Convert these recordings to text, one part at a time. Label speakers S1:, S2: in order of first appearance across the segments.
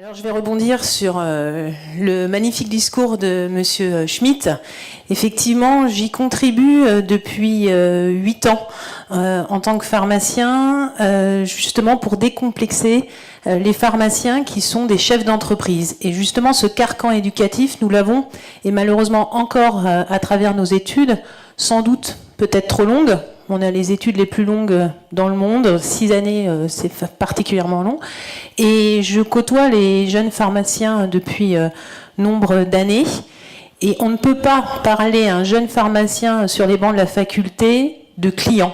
S1: Alors je vais rebondir sur le magnifique discours de Monsieur Schmitt. Effectivement, j'y contribue depuis 8 ans en tant que pharmacien, justement pour décomplexer les pharmaciens qui sont des chefs d'entreprise. Et justement, ce carcan éducatif, nous l'avons, et malheureusement encore à travers nos études, sans doute peut-être trop longues. On a les études les plus longues dans le monde, 6 années, c'est particulièrement long. Et je côtoie les jeunes pharmaciens depuis nombre d'années. Et on ne peut pas parler à un jeune pharmacien sur les bancs de la faculté de client.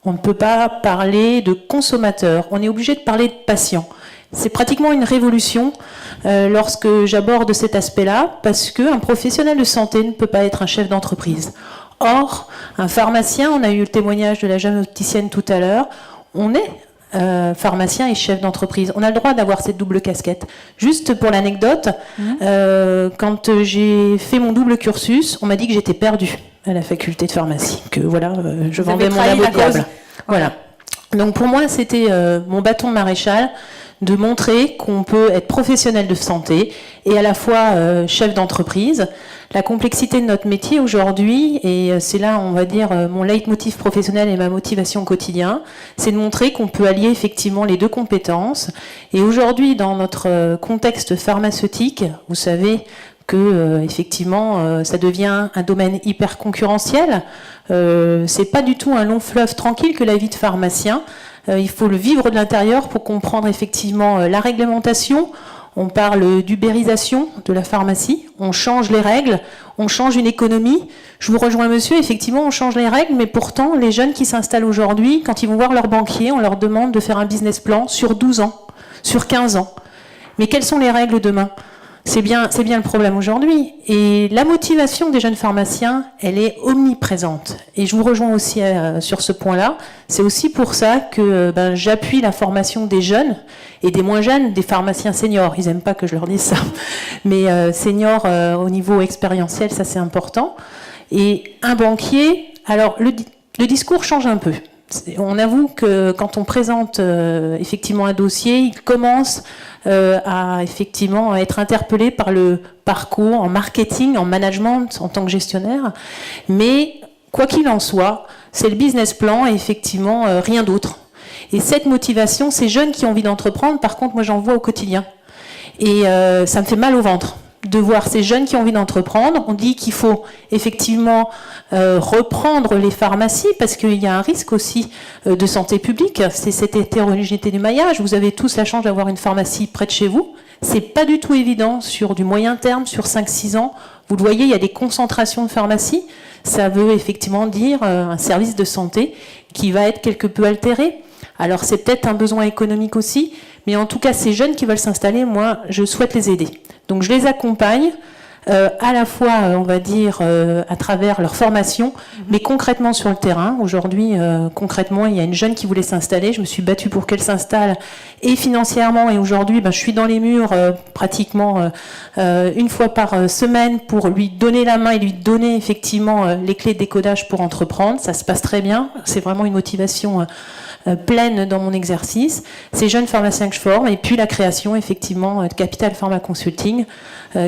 S1: On ne peut pas parler de consommateur. On est obligé de parler de patient. C'est pratiquement une révolution lorsque j'aborde cet aspect-là, parce qu'un professionnel de santé ne peut pas être un chef d'entreprise. Or, un pharmacien, on a eu le témoignage de la jeune opticienne tout à l'heure, on est pharmacien et chef d'entreprise. On a le droit d'avoir cette double casquette. Juste pour l'anecdote, quand j'ai fait mon double cursus, on m'a dit que j'étais perdue à la faculté de pharmacie, que voilà, je vendais mon labo diable. Voilà. Donc pour moi, c'était mon bâton de maréchal de montrer qu'on peut être professionnel de santé et à la fois chef d'entreprise. La complexité de notre métier aujourd'hui, et c'est là, on va dire, mon leitmotiv professionnel et ma motivation au quotidien, c'est de montrer qu'on peut allier effectivement les deux compétences. Et aujourd'hui, dans notre contexte pharmaceutique, vous savez que effectivement, ça devient un domaine hyper concurrentiel. C'est pas du tout un long fleuve tranquille que la vie de pharmacien. Il faut le vivre de l'intérieur pour comprendre effectivement la réglementation. On parle d'ubérisation de la pharmacie, on change les règles, on change une économie. Je vous rejoins monsieur, effectivement on change les règles, mais pourtant les jeunes qui s'installent aujourd'hui, quand ils vont voir leur banquier, on leur demande de faire un business plan sur 12 ans, sur 15 ans. Mais quelles sont les règles demain ? C'est bien le problème aujourd'hui. Et la motivation des jeunes pharmaciens, elle est omniprésente. Et je vous rejoins aussi sur ce point-là. C'est aussi pour ça que j'appuie la formation des jeunes et des moins jeunes, des pharmaciens seniors. Ils n'aiment pas que je leur dise ça. Mais seniors au niveau expérientiel, ça c'est important. Et un banquier, alors le discours change un peu. On avoue que quand on présente effectivement un dossier, il commence à effectivement être interpellé par le parcours en marketing, en management, en tant que gestionnaire. Mais quoi qu'il en soit, c'est le business plan et effectivement rien d'autre. Et cette motivation, ces jeunes qui ont envie d'entreprendre, par contre, moi j'en vois au quotidien. Et ça me fait mal au ventre de voir ces jeunes qui ont envie d'entreprendre. On dit qu'il faut effectivement reprendre les pharmacies parce qu'il y a un risque aussi de santé publique. C'est cette hétérogénéité du maillage. Vous avez tous la chance d'avoir une pharmacie près de chez vous. C'est pas du tout évident sur du moyen terme, sur 5-6 ans. Vous le voyez, il y a des concentrations de pharmacies. Ça veut effectivement dire un service de santé qui va être quelque peu altéré. Alors c'est peut-être un besoin économique aussi, mais en tout cas ces jeunes qui veulent s'installer, moi je souhaite les aider. Donc je les accompagne à la fois, on va dire, à travers leur formation, mais concrètement sur le terrain. Aujourd'hui, concrètement, il y a une jeune qui voulait s'installer. Je me suis battue pour qu'elle s'installe, et financièrement. Et aujourd'hui, je suis dans les murs pratiquement une fois par semaine pour lui donner la main et lui donner effectivement les clés de décodage pour entreprendre. Ça se passe très bien. C'est vraiment une motivation pleine dans mon exercice. Ces jeunes pharmaciens que je forme, et puis la création effectivement de Capital Pharma Consulting,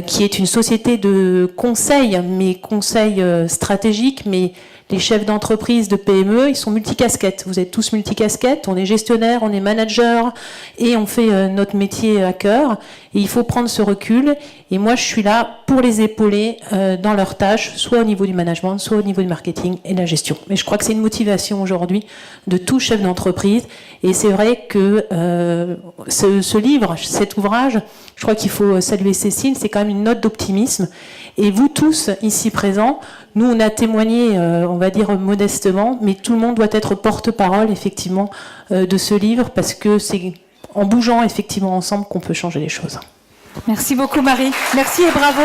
S1: qui est une société de conseil, mais conseil stratégique, mais les chefs d'entreprise de PME, ils sont multicasquettes. Vous êtes tous multicasquettes, on est gestionnaire, on est manager, et on fait notre métier à cœur. Et il faut prendre ce recul. Et moi, je suis là pour les épauler dans leurs tâches, soit au niveau du management, soit au niveau du marketing et de la gestion. Mais je crois que c'est une motivation aujourd'hui de tout chef d'entreprise. Et c'est vrai que ce livre, cet ouvrage, je crois qu'il faut saluer Cécile, c'est quand même une note d'optimisme. Et vous tous, ici présents, nous, on a témoigné, on va dire modestement, mais tout le monde doit être porte-parole, effectivement, de ce livre, parce que c'est en bougeant, effectivement, ensemble qu'on peut changer les choses.
S2: Merci beaucoup, Marie. Merci et bravo.